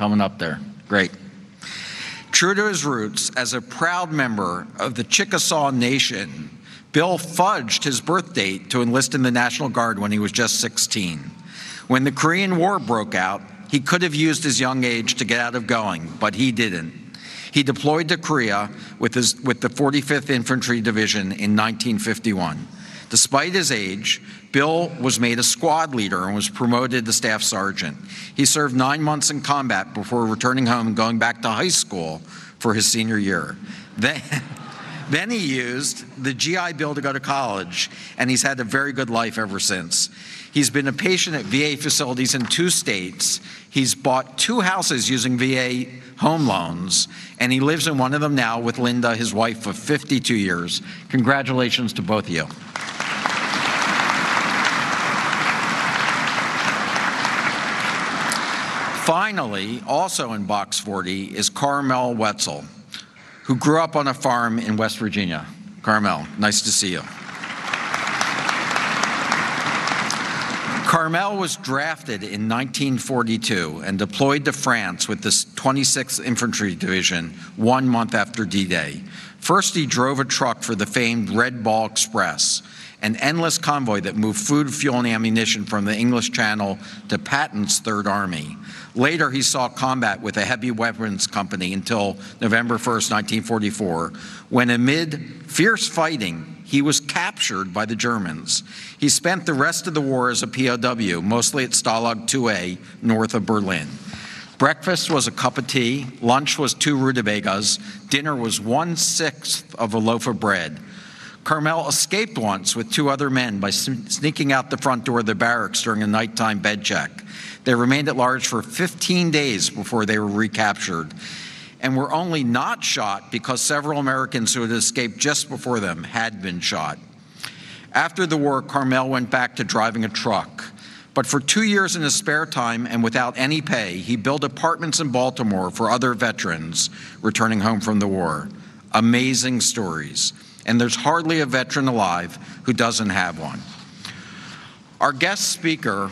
coming up there. Great. True to his roots, as a proud member of the Chickasaw Nation, Bill fudged his birth date to enlist in the National Guard when he was just 16. When the Korean War broke out, he could have used his young age to get out of going, but he didn't. He deployed to Korea with the 45th Infantry Division in 1951. Despite his age, Bill was made a squad leader and was promoted to staff sergeant. He served 9 months in combat before returning home and going back to high school for his senior year. Then he used the GI Bill to go to college, and he's had a very good life ever since. He's been a patient at VA facilities in 2 states. He's bought 2 houses using VA home loans, and he lives in one of them now with Linda, his wife of 52 years. Congratulations to both of you. Finally, also in Box 40, is Carmel Wetzel, who grew up on a farm in West Virginia. Carmel, nice to see you. Carmel was drafted in 1942 and deployed to France with the 26th Infantry Division 1 month after D-Day. First, he drove a truck for the famed Red Ball Express, an endless convoy that moved food, fuel, and ammunition from the English Channel to Patton's Third Army. Later, he saw combat with a heavy weapons company until November 1st, 1944, when amid fierce fighting, he was captured by the Germans. He spent the rest of the war as a POW, mostly at Stalag 2A, north of Berlin. Breakfast was a cup of tea, lunch was 2 rutabagas, dinner was 1/6 of a loaf of bread. Carmel escaped once with 2 other men by sneaking out the front door of the barracks during a nighttime bed check. They remained at large for 15 days before they were recaptured, and were only not shot because several Americans who had escaped just before them had been shot. After the war, Carmel went back to driving a truck. But for 2 years in his spare time and without any pay, he built apartments in Baltimore for other veterans returning home from the war. Amazing stories. And there's hardly a veteran alive who doesn't have one. Our guest speaker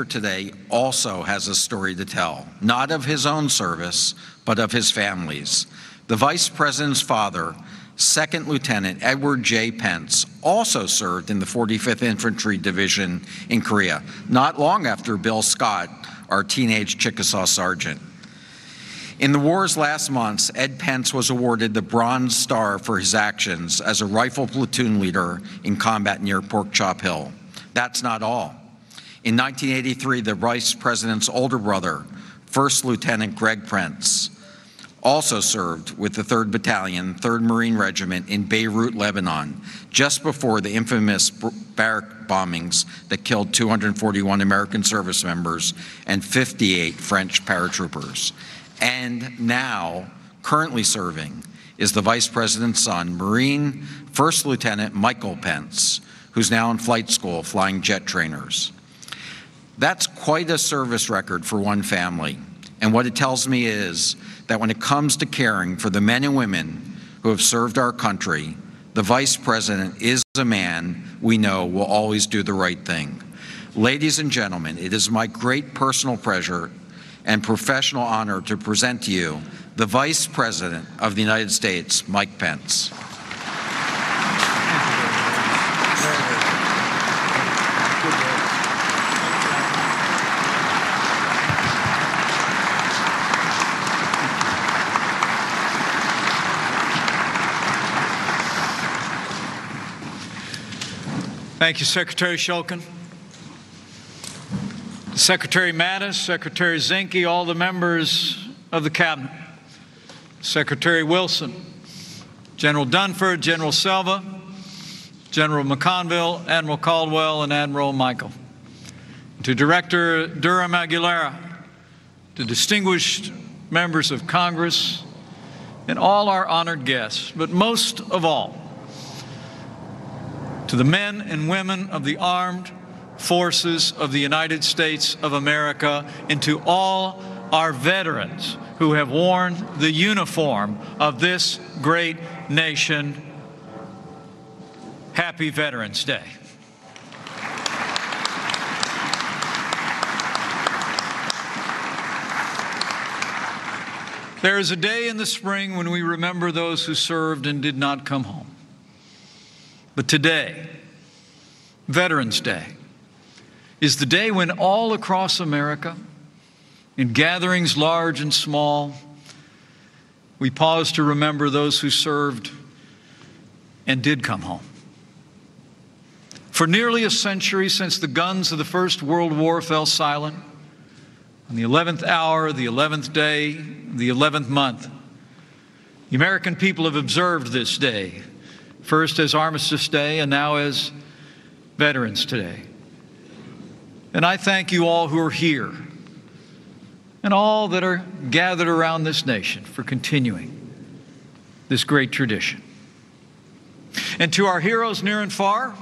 today also has a story to tell, not of his own service, but of his family's. The Vice President's father, Second Lieutenant Edward J. Pence, also served in the 45th Infantry Division in Korea, not long after Bill Scott, our teenage Chickasaw sergeant. In the war's last months, Ed Pence was awarded the Bronze Star for his actions as a rifle platoon leader in combat near Pork Chop Hill. That's not all. In 1983, the Vice President's older brother, First Lieutenant Greg Pence, also served with the 3rd Battalion, 3rd Marine Regiment in Beirut, Lebanon, just before the infamous barrack bombings that killed 241 American service members and 58 French paratroopers. And now, currently serving, is the Vice President's son, Marine First Lieutenant Michael Pence, who's now in flight school flying jet trainers. That's quite a service record for one family. And what it tells me is that when it comes to caring for the men and women who have served our country, the Vice President is a man we know will always do the right thing. Ladies and gentlemen, it is my great personal pleasure and professional honor to present to you the Vice President of the United States, Mike Pence. Thank you, Secretary Shulkin, Secretary Mattis, Secretary Zinke, all the members of the Cabinet, Secretary Wilson, General Dunford, General Selva, General McConville, Admiral Caldwell, and Admiral Michael. To Director Durham Aguilera, to distinguished members of Congress, and all our honored guests, but most of all, to the men and women of the armed forces of the United States of America, and to all our veterans who have worn the uniform of this great nation, Happy Veterans Day. There is a day in the spring when we remember those who served and did not come home. But today, Veterans Day, is the day when all across America, in gatherings large and small, we pause to remember those who served and did come home. For nearly a century, since the guns of the First World War fell silent, on the 11th hour, the 11th day, the 11th month, the American people have observed this day, first as Armistice Day and now as Veterans Day. And I thank you all who are here and all that are gathered around this nation for continuing this great tradition. And to our heroes near and far,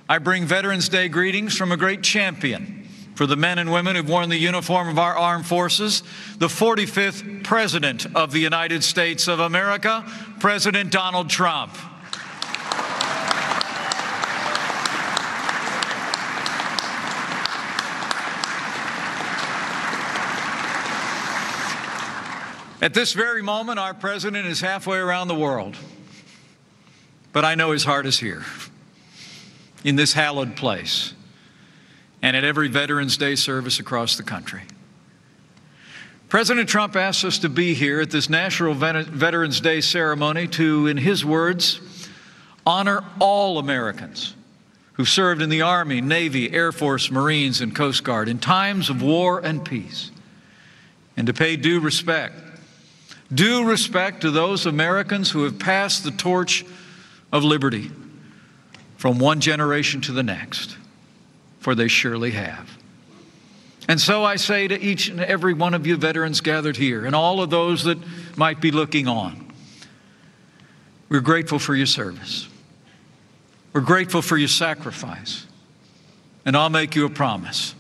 I bring Veterans Day greetings from a great champion for the men and women who've worn the uniform of our armed forces, the 45th President of the United States of America, President Donald Trump. At this very moment, our president is halfway around the world, but I know his heart is here, in this hallowed place, and at every Veterans Day service across the country. President Trump asked us to be here at this National Veterans Day ceremony to, in his words, honor all Americans who served in the Army, Navy, Air Force, Marines, and Coast Guard in times of war and peace, and to pay due respect to those Americans who have passed the torch of liberty from one generation to the next, for they surely have. And so I say to each and every one of you veterans gathered here, and all of those that might be looking on, we're grateful for your service. We're grateful for your sacrifice. And I'll make you a promise.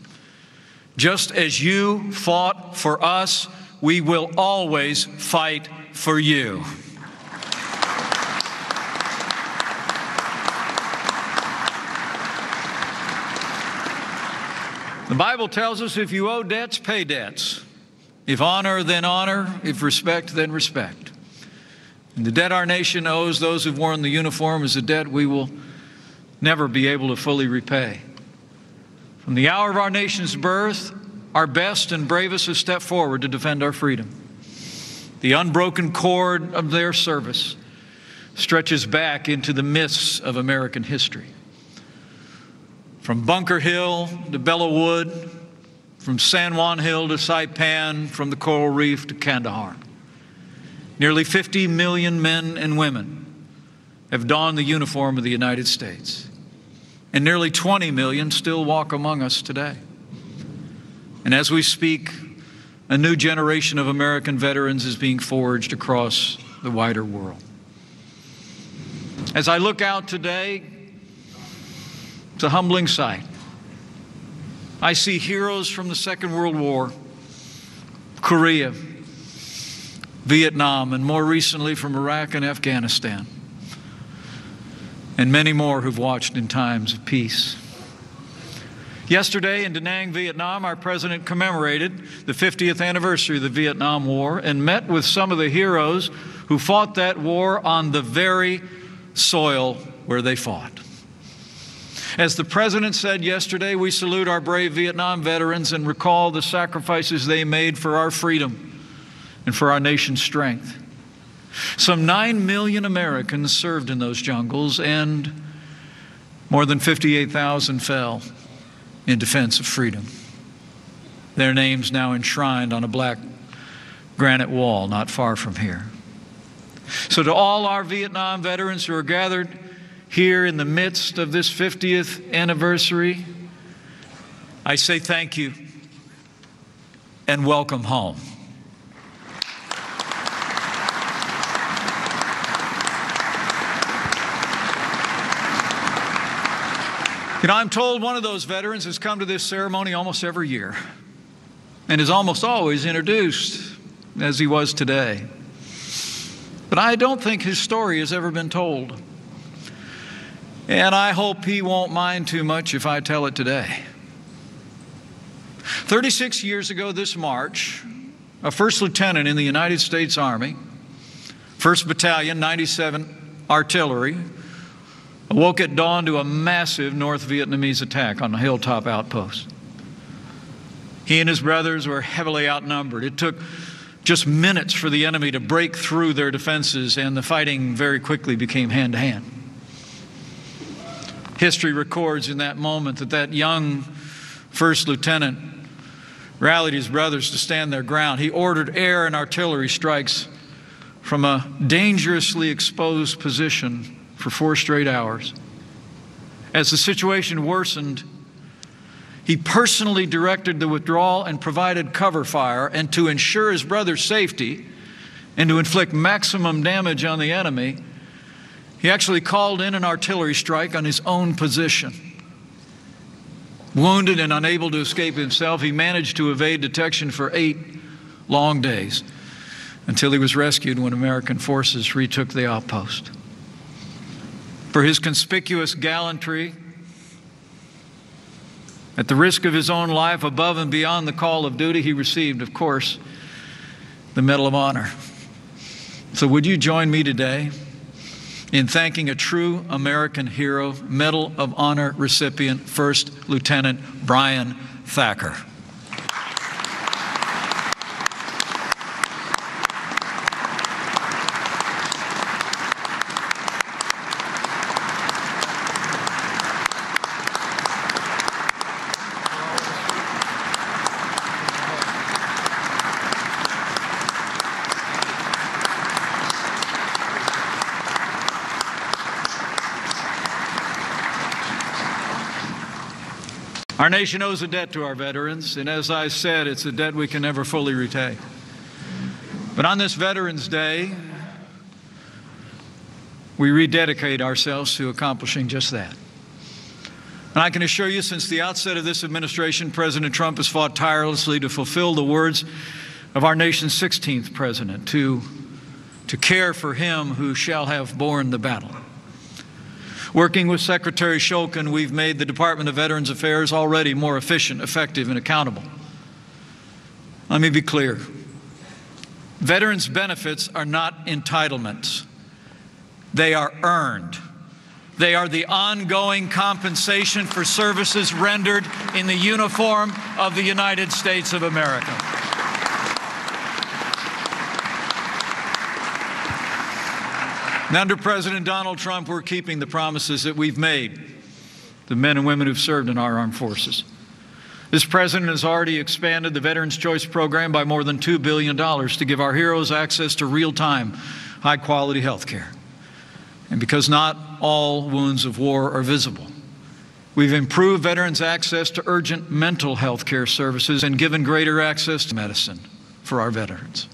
Just as you fought for us, we will always fight for you. The Bible tells us if you owe debts, pay debts. If honor, then honor. If respect, then respect. And the debt our nation owes those who've worn the uniform is a debt we will never be able to fully repay. From the hour of our nation's birth, our best and bravest have stepped forward to defend our freedom. The unbroken cord of their service stretches back into the mists of American history. From Bunker Hill to Belleau Wood, from San Juan Hill to Saipan, from the Coral Reef to Kandahar. Nearly 50 million men and women have donned the uniform of the United States. And nearly 20 million still walk among us today. And as we speak, a new generation of American veterans is being forged across the wider world. As I look out today, it's a humbling sight. I see heroes from the Second World War, Korea, Vietnam, and more recently from Iraq and Afghanistan, and many more who've watched in times of peace. Yesterday in Da Nang, Vietnam, our president commemorated the 50th anniversary of the Vietnam War and met with some of the heroes who fought that war on the very soil where they fought. As the president said yesterday, we salute our brave Vietnam veterans and recall the sacrifices they made for our freedom and for our nation's strength. Some 9 million Americans served in those jungles, and more than 58,000 fell in defense of freedom. Their names now enshrined on a black granite wall not far from here. So to all our Vietnam veterans who are gathered here in the midst of this 50th anniversary, I say thank you and welcome home. You know, I'm told one of those veterans has come to this ceremony almost every year and is almost always introduced as he was today. But I don't think his story has ever been told. And I hope he won't mind too much if I tell it today. 36 years ago this March, a first lieutenant in the United States Army, 1st Battalion, 97 Artillery, awoke at dawn to a massive North Vietnamese attack on the hilltop outpost. He and his brothers were heavily outnumbered. It took just minutes for the enemy to break through their defenses, and the fighting very quickly became hand-to-hand. History records in that moment that young first lieutenant rallied his brothers to stand their ground. He ordered air and artillery strikes from a dangerously exposed position for 4 straight hours. As the situation worsened, he personally directed the withdrawal and provided cover fire, and to ensure his brother's safety and to inflict maximum damage on the enemy, he actually called in an artillery strike on his own position. Wounded and unable to escape himself, he managed to evade detection for 8 long days until he was rescued when American forces retook the outpost. For his conspicuous gallantry, at the risk of his own life, above and beyond the call of duty, he received, of course, the Medal of Honor. So would you join me today in thanking a true American hero, Medal of Honor recipient, First Lieutenant Brian Thacker. Our nation owes a debt to our veterans, and as I said, it's a debt we can never fully repay. But on this Veterans Day, we rededicate ourselves to accomplishing just that. And I can assure you, since the outset of this administration, President Trump has fought tirelessly to fulfill the words of our nation's 16th president, to care for him who shall have borne the battle. Working with Secretary Shulkin, we've made the Department of Veterans Affairs already more efficient, effective, and accountable. Let me be clear. Veterans' benefits are not entitlements. They are earned. They are the ongoing compensation for services rendered in the uniform of the United States of America. And under President Donald Trump, we're keeping the promises that we've made to men and women who've served in our armed forces. This president has already expanded the Veterans Choice Program by more than $2 billion to give our heroes access to real-time, high-quality health care. And because not all wounds of war are visible, we've improved veterans' access to urgent mental health care services and given greater access to medicine for our veterans.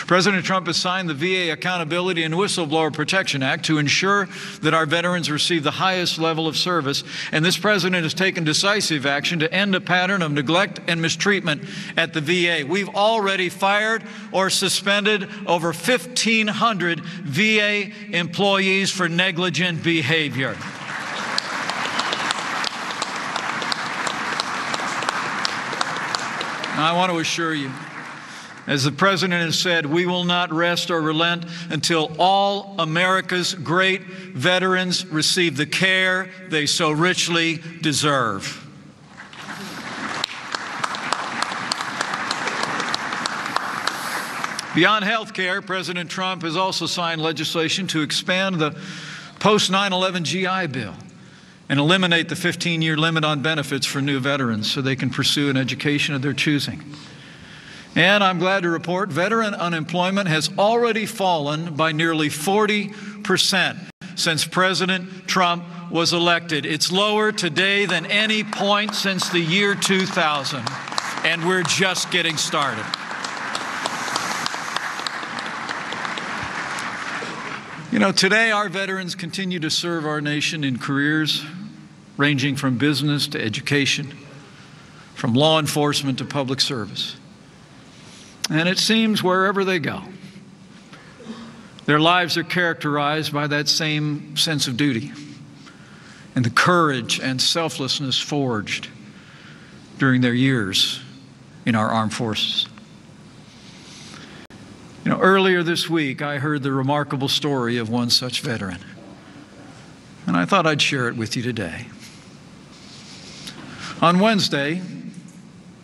President Trump has signed the VA Accountability and Whistleblower Protection Act to ensure that our veterans receive the highest level of service, and this president has taken decisive action to end a pattern of neglect and mistreatment at the VA. We've already fired or suspended over 1,500 VA employees for negligent behavior. Now, I want to assure you, as the President has said, we will not rest or relent until all America's great veterans receive the care they so richly deserve. Beyond health care, President Trump has also signed legislation to expand the post-9/11 GI Bill and eliminate the 15-year limit on benefits for new veterans so they can pursue an education of their choosing. And I'm glad to report veteran unemployment has already fallen by nearly 40% since President Trump was elected. It's lower today than any point since the year 2000, and we're just getting started. You know, today our veterans continue to serve our nation in careers ranging from business to education, from law enforcement to public service. And it seems wherever they go, their lives are characterized by that same sense of duty, and the courage and selflessness forged during their years in our armed forces. You know, earlier this week, I heard the remarkable story of one such veteran, and I thought I'd share it with you today. On Wednesday,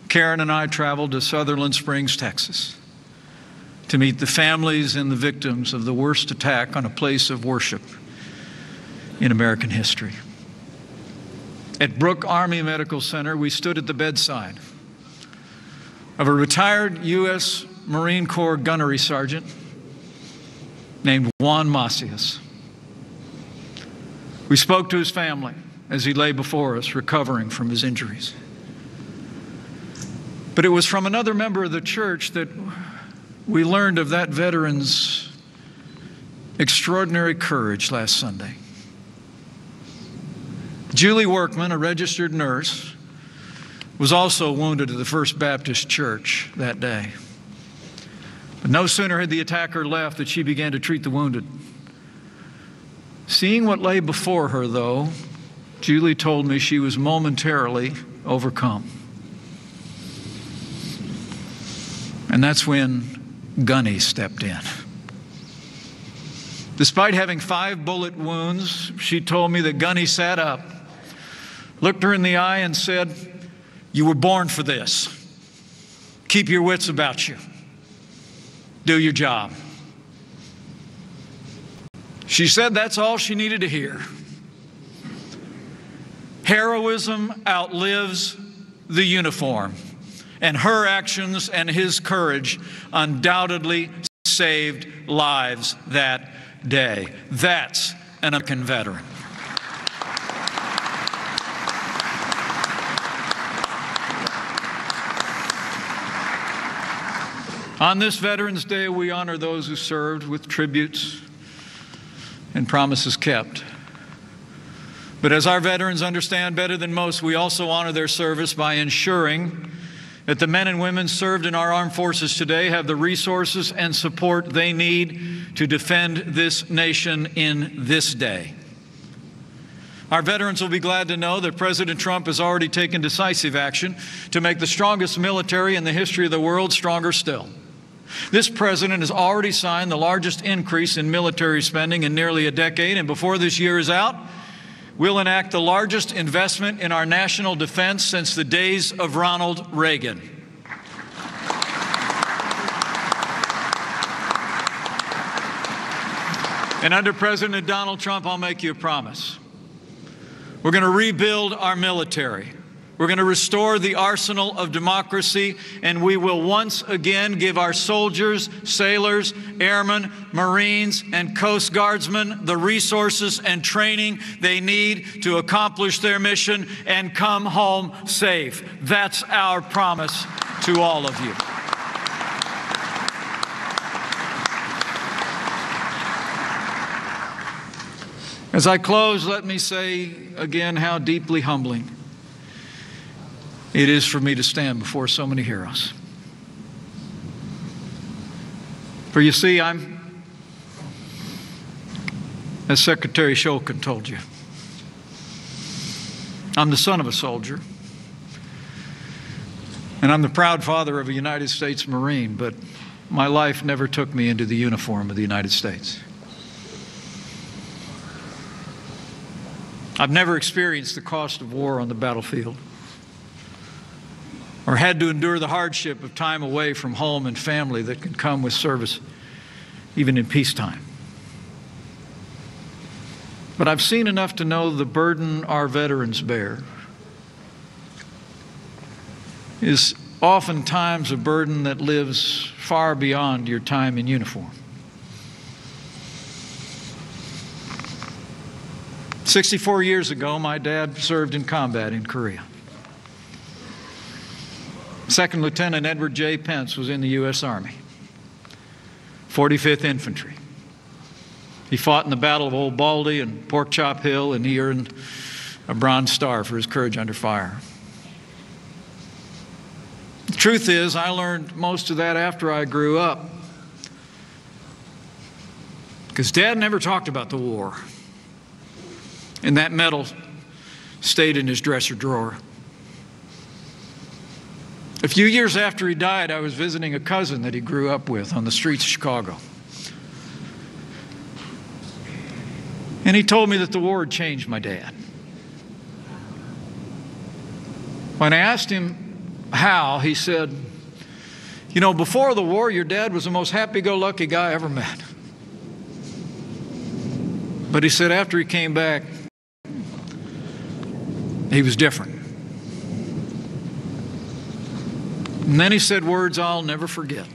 Karen and I traveled to Sutherland Springs, Texas, to meet the families and the victims of the worst attack on a place of worship in American history. At Brooke Army Medical Center, we stood at the bedside of a retired U.S. Marine Corps gunnery sergeant named Juan Macias. We spoke to his family as he lay before us, recovering from his injuries. But it was from another member of the church that we learned of that veteran's extraordinary courage last Sunday. Julie Workman, a registered nurse, was also wounded at the First Baptist Church that day. But no sooner had the attacker left that she began to treat the wounded. Seeing what lay before her, though, Julie told me she was momentarily overcome. And that's when Gunny stepped in. Despite having 5 bullet wounds, she told me that Gunny sat up, looked her in the eye and said, "You were born for this. Keep your wits about you. Do your job." She said that's all she needed to hear. Heroism outlives the uniform, and her actions and his courage undoubtedly saved lives that day. That's an American veteran. On this Veterans Day, we honor those who served with tributes and promises kept. But as our veterans understand better than most, we also honor their service by ensuring that the men and women served in our armed forces today have the resources and support they need to defend this nation in this day. Our veterans will be glad to know that President Trump has already taken decisive action to make the strongest military in the history of the world stronger still. This president has already signed the largest increase in military spending in nearly a decade, and before this year is out, we'll enact the largest investment in our national defense since the days of Ronald Reagan. And under President Donald Trump, I'll make you a promise. We're going to rebuild our military. We're going to restore the arsenal of democracy, and we will once again give our soldiers, sailors, airmen, Marines, and Coast Guardsmen the resources and training they need to accomplish their mission and come home safe. That's our promise to all of you. As I close, let me say again how deeply humbling it is for me to stand before so many heroes. For you see, I'm, as Secretary Shulkin told you, I'm the son of a soldier, and I'm the proud father of a United States Marine, but my life never took me into the uniform of the United States. I've never experienced the cost of war on the battlefield, or had to endure the hardship of time away from home and family that can come with service, even in peacetime. But I've seen enough to know the burden our veterans bear is oftentimes a burden that lives far beyond your time in uniform. 64 years ago, my dad served in combat in Korea. Second Lieutenant Edward J. Pence was in the U.S. Army, 45th Infantry. He fought in the Battle of Old Baldy and Pork Chop Hill, and he earned a Bronze Star for his courage under fire. The truth is, I learned most of that after I grew up, because Dad never talked about the war. And that medal stayed in his dresser drawer. A few years after he died, I was visiting a cousin that he grew up with on the streets of Chicago. And he told me that the war had changed my dad. When I asked him how, he said, "You know, before the war, your dad was the most happy-go-lucky guy I ever met. But," he said, "after he came back, he was different." And then he said words I'll never forget.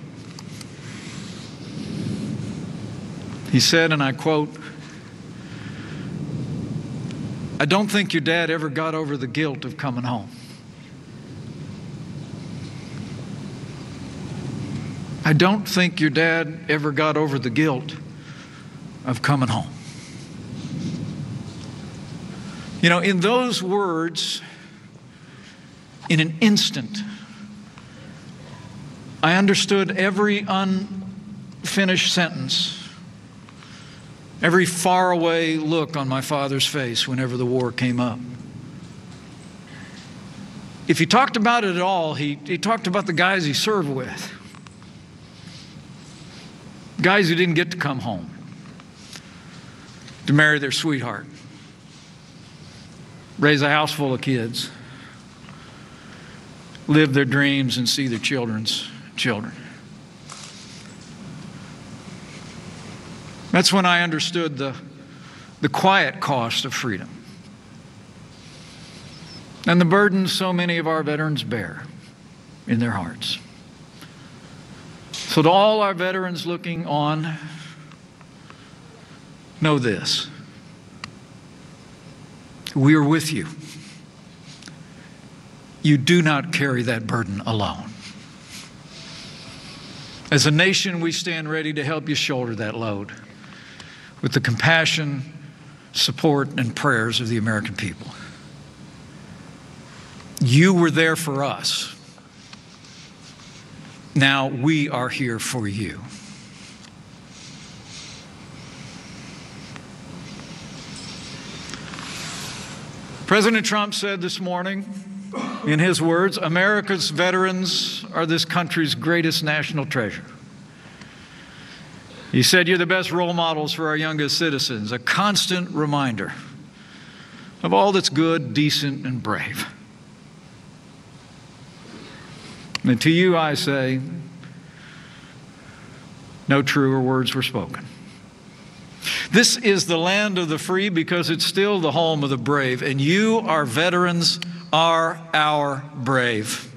He said, and I quote, "I don't think your dad ever got over the guilt of coming home." I don't think your dad ever got over the guilt of coming home. You know, in those words, in an instant, I understood every unfinished sentence, every faraway look on my father's face whenever the war came up. If he talked about it at all, he talked about the guys he served with. Guys who didn't get to come home to marry their sweetheart, raise a house full of kids, live their dreams, and see their children's children. That's when I understood the quiet cost of freedom and the burden so many of our veterans bear in their hearts. So to all our veterans looking on, know this: we are with you. You do not carry that burden alone. As a nation, we stand ready to help you shoulder that load with the compassion, support, and prayers of the American people. You were there for us. Now we are here for you. President Trump said this morning, in his words, "America's veterans are this country's greatest national treasure." He said, "You're the best role models for our youngest citizens, a constant reminder of all that's good, decent, and brave." And to you I say, no truer words were spoken. This is the land of the free because it's still the home of the brave, and you, our veterans, are our brave.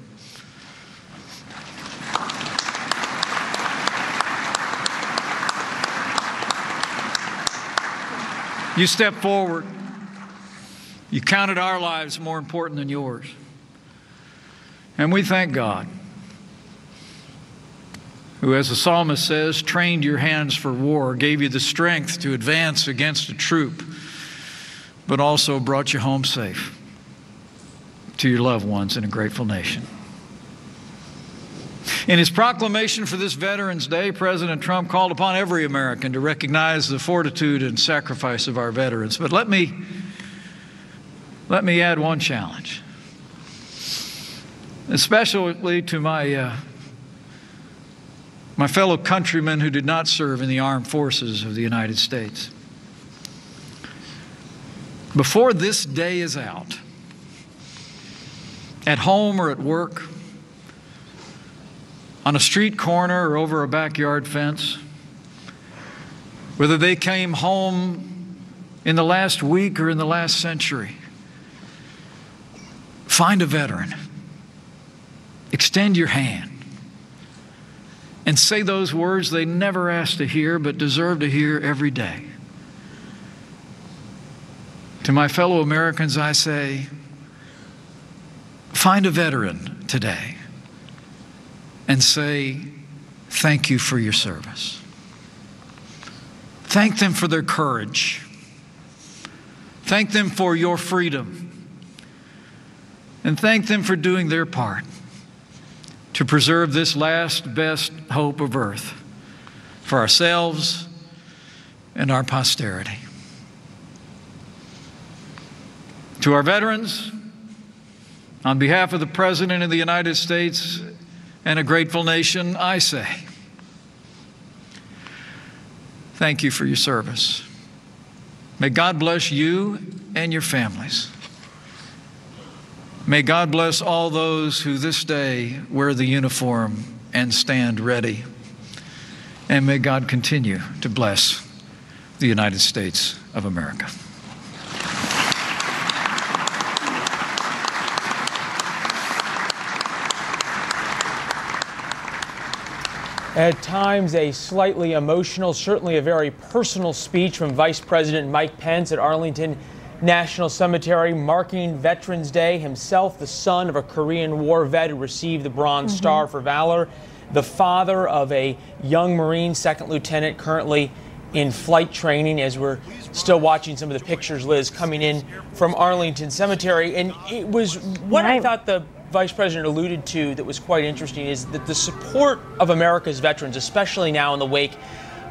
You stepped forward. You counted our lives more important than yours. And we thank God, who, as the psalmist says, trained your hands for war, gave you the strength to advance against a troop, but also brought you home safe to your loved ones in a grateful nation. In his proclamation for this Veterans Day, President Trump called upon every American to recognize the fortitude and sacrifice of our veterans. But let me add one challenge, especially to my fellow countrymen who did not serve in the armed forces of the United States. Before this day is out, at home or at work, on a street corner or over a backyard fence, whether they came home in the last week or in the last century, find a veteran, extend your hand, and say those words they never asked to hear but deserve to hear every day. To my fellow Americans, I say, find a veteran today and say, thank you for your service. Thank them for their courage. Thank them for your freedom. And thank them for doing their part to preserve this last best hope of earth for ourselves and our posterity. To our veterans, on behalf of the President of the United States and a grateful nation, I say, thank you for your service. May God bless you and your families. May God bless all those who this day wear the uniform and stand ready. And may God continue to bless the United States of America. At times, a slightly emotional, certainly a very personal speech from Vice President Mike Pence at Arlington National Cemetery, marking Veterans Day. Himself, the son of a Korean War vet who received the Bronze Star for Valor, the father of a young Marine, second lieutenant, currently in flight training, as we're still watching some of the pictures, Liz, coming in from Arlington Cemetery. And it was what I thought the Vice President alluded to that was quite interesting, is that the support of America's veterans, especially now in the wake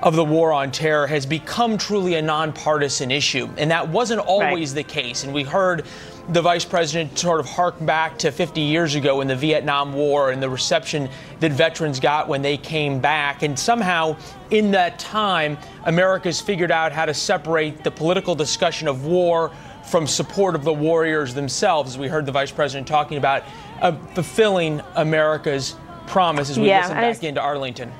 of the war on terror, has become truly a nonpartisan issue. And that wasn't always the case. And we heard the Vice President sort of hark back to 50 years ago in the Vietnam War and the reception that veterans got when they came back. And somehow in that time, America's figured out how to separate the political discussion of war from support of the warriors themselves, as we heard the Vice President talking about fulfilling America's promise as we listen back into Arlington.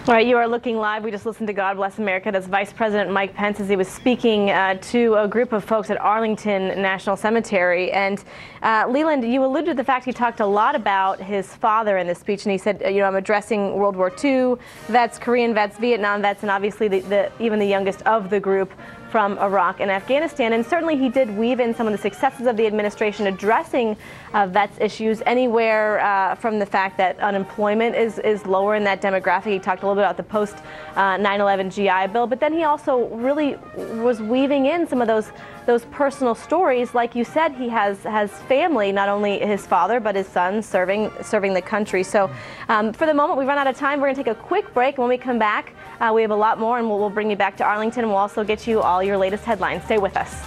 All right, you are looking live. We just listened to God Bless America. That's Vice President Mike Pence as he was speaking to a group of folks at Arlington National Cemetery. And Leland, you alluded to the fact he talked a lot about his father in this speech, and he said, you know, I'm addressing World War II vets, Korean vets, Vietnam vets, and obviously even the youngest of the group from Iraq and Afghanistan. And certainly he did weave in some of the successes of the administration addressing vets issues, anywhere from the fact that unemployment is lower in that demographic. He talked a little bit about the post 9/11 GI Bill, but then he also really was weaving in some of those personal stories. Like you said, he has family, not only his father but his son serving the country. So for the moment, we've run out of time. We're going to take a quick break. When we come back, we have a lot more, and we'll bring you back to Arlington, and we'll also get you all your latest headlines. Stay with us.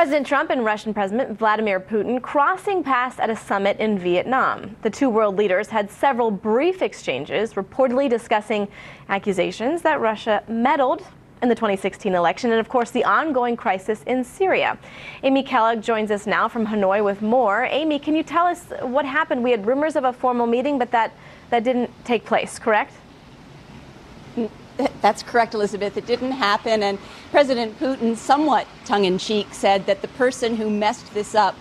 President Trump and Russian President Vladimir Putin crossing paths at a summit in Vietnam. The two world leaders had several brief exchanges, reportedly discussing accusations that Russia meddled in the 2016 election and, of course, the ongoing crisis in Syria. Amy Kellogg joins us now from Hanoi with more. Amy, can you tell us what happened? We had rumors of a formal meeting, but that didn't take place, correct? That's correct, Elizabeth. It didn't happen, and President Putin, somewhat tongue-in-cheek, said that the person who messed this up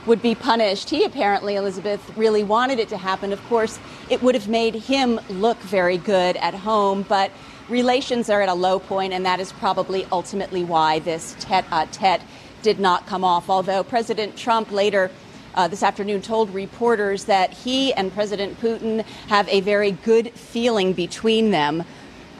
would be punished. He apparently, Elizabeth, really wanted it to happen. Of course, it would have made him look very good at home, but relations are at a low point, and that is probably ultimately why this tete-a-tete did not come off. Although President Trump later this afternoon told reporters that he and President Putin have a very good feeling between them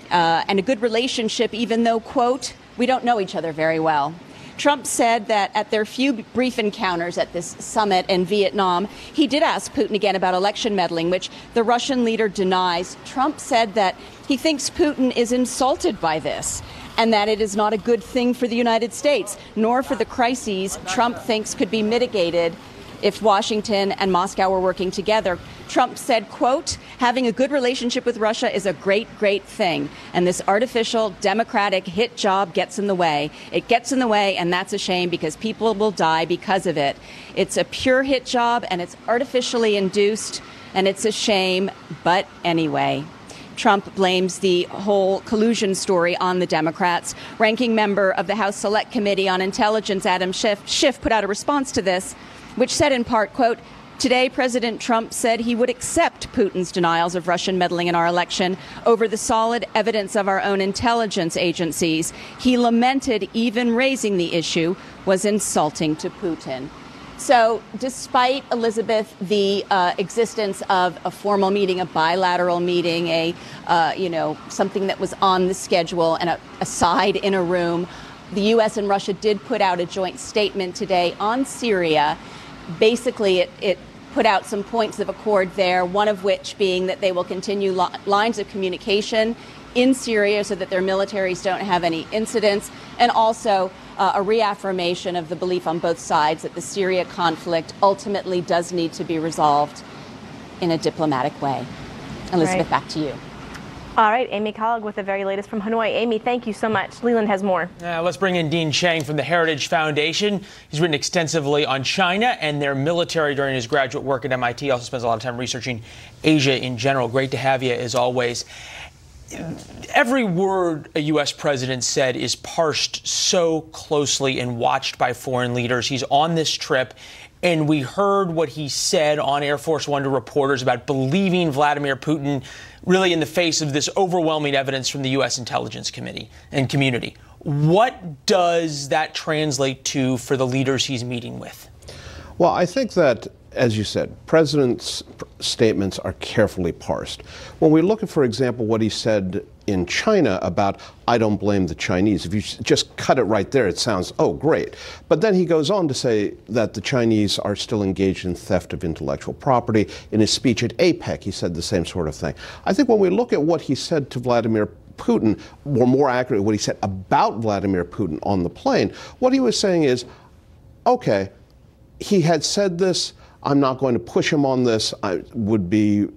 and a good relationship, even though, quote, we don't know each other very well. Trump said that at their few brief encounters at this summit in Vietnam, he did ask Putin again about election meddling, which the Russian leader denies. Trump said that he thinks Putin is insulted by this and that it is not a good thing for the United States, nor for the crises Trump thinks could be mitigated if Washington and Moscow were working together. Trump said, quote, having a good relationship with Russia is a great, great thing. And this artificial democratic hit job gets in the way. It gets in the way, and that's a shame because people will die because of it. It's a pure hit job, and it's artificially induced, and it's a shame. But anyway, Trump blames the whole collusion story on the Democrats. Ranking member of the House Select Committee on Intelligence, Adam Schiff, put out a response to this, which said in part, quote, today, President Trump said he would accept Putin's denials of Russian meddling in our election over the solid evidence of our own intelligence agencies. He lamented even raising the issue was insulting to Putin. So despite, Elizabeth, the existence of a formal meeting, a bilateral meeting, something that was on the schedule and a side in a room, the U.S. and Russia did put out a joint statement today on Syria. Basically, it put out some points of accord there, one of which being that they will continue lines of communication in Syria so that their militaries don't have any incidents, and also a reaffirmation of the belief on both sides that the Syria conflict ultimately does need to be resolved in a diplomatic way. Elizabeth, back to you. All right, Amy Kellogg with the very latest from Hanoi. Amy, thank you so much. Leland has more. Let's bring in Dean Chang from the Heritage Foundation. He's written extensively on China and their military during his graduate work at MIT. Also spends a lot of time researching Asia in general. Great to have you, as always. Every word a U.S. president said is parsed so closely and watched by foreign leaders. He's on this trip, and we heard what he said on Air Force One to reporters about believing Vladimir Putin, really in the face of this overwhelming evidence from the U.S. intelligence committee and community. What does that translate to for the leaders he's meeting with? Well, I think that, as you said, president's statements are carefully parsed. When we look at, for example, what he said in China about, I don't blame the Chinese, if you just cut it right there, it sounds, oh, great. But then he goes on to say that the Chinese are still engaged in theft of intellectual property. In his speech at APEC, he said the same sort of thing. I think when we look at what he said to Vladimir Putin, or more accurately, what he said about Vladimir Putin on the plane, what he was saying is, okay, he had said this, I'm not going to push him on this. I would be